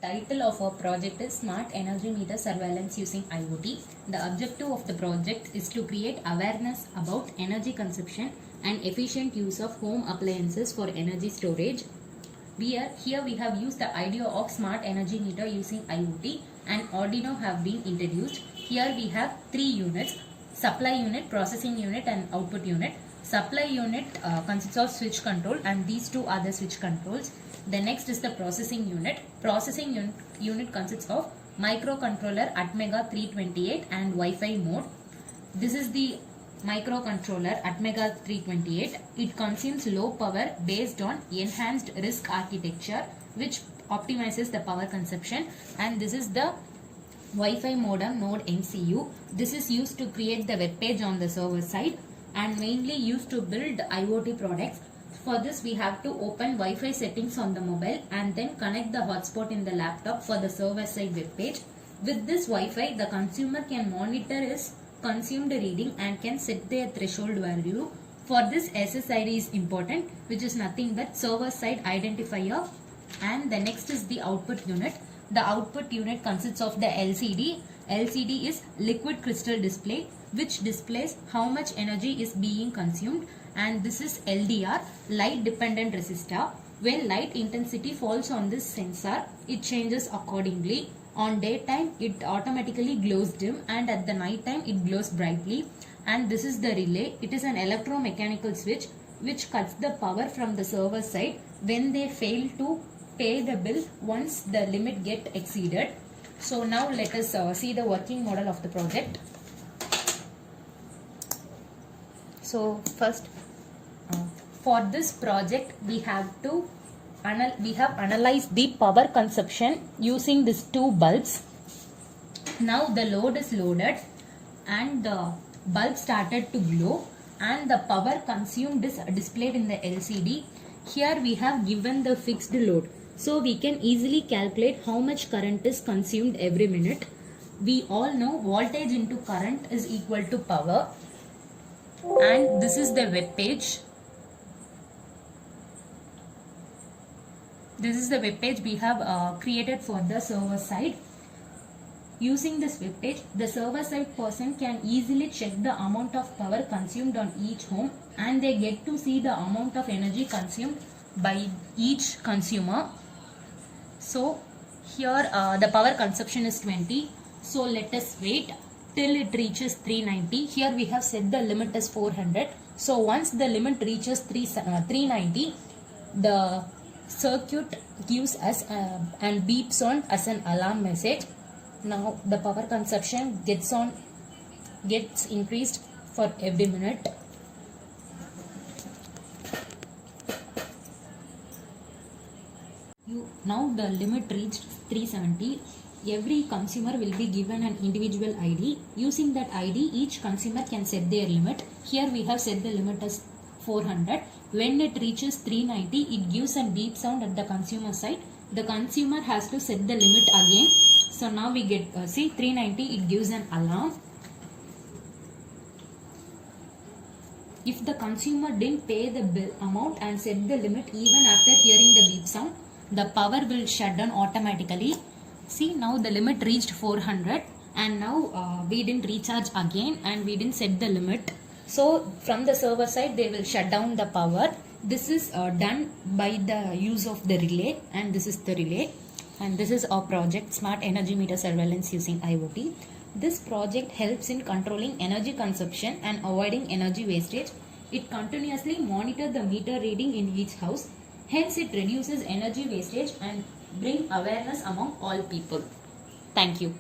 title of our project is Smart Energy Meter Surveillance using IoT. The objective of the project is to create awareness about energy consumption and efficient use of home appliances for energy storage. Here we have used the idea of smart energy meter using IoT, and Arduino have been introduced. Here we have three units: supply unit, processing unit and output unit. Supply unit consists of switch control, and these two are the switch controls. The next is the processing unit. Processing unit consists of microcontroller Atmega 328 and Wi-Fi mode. This is the microcontroller Atmega 328. It consumes low power based on enhanced RISC architecture, which optimizes the power consumption. And this is the Wi-Fi modem node MCU. This is used to create the web page on the server side and mainly used to build IoT products. For this, we have to open Wi-Fi settings on the mobile and then connect the hotspot in the laptop for the server side web page. With this Wi-Fi, the consumer can monitor his consumed reading and can set their threshold value. For this, SSID is important, which is nothing but server side identifier. And the next is the output unit. The output unit consists of the LCD. LCD is liquid crystal display, which displays how much energy is being consumed. And this is LDR, light dependent resistor. When light intensity falls on this sensor, it changes accordingly. On daytime, it automatically glows dim, and at the night time, it glows brightly. And this is the relay. It is an electromechanical switch which cuts the power from the server side when they fail to pay the bill once the limit get exceeded. So now let us see the working model of the project. So first, for this project, we have analyzed the power consumption using these two bulbs. Now the load is loaded and the bulb started to glow, and the power consumed is displayed in the LCD. Here we have given the fixed load, so we can easily calculate how much current is consumed every minute. We all know voltage into current is equal to power. And this is the web page. This is the web page we have created for the server side. Using this web page, the server side person can easily check the amount of power consumed on each home, and they get to see the amount of energy consumed by each consumer. So here the power consumption is 20. So let us wait till it reaches 390. Here we have set the limit as 400. So once the limit reaches 390, the circuit gives us and beeps on as an alarm message. Now the power consumption gets increased for every minute. Now the limit reached 370. Every consumer will be given an individual ID. Using that ID, each consumer can set their limit. Here we have set the limit as 400. When it reaches 390, it gives a beep sound at the consumer side. The consumer has to set the limit again. So now we get, see 390, it gives an alarm. If the consumer didn't pay the bill amount and set the limit even after hearing the beep sound, the power will shut down automatically. See, now the limit reached 400, and now we didn't recharge again and we didn't set the limit. So from the server side, they will shut down the power. This is done by the use of the relay, and this is the relay. And this is our project, Smart Energy Meter Surveillance using IoT. This project helps in controlling energy consumption and avoiding energy wastage. It continuously monitors the meter reading in each house. Hence, it reduces energy wastage and bring awareness among all people. Thank you.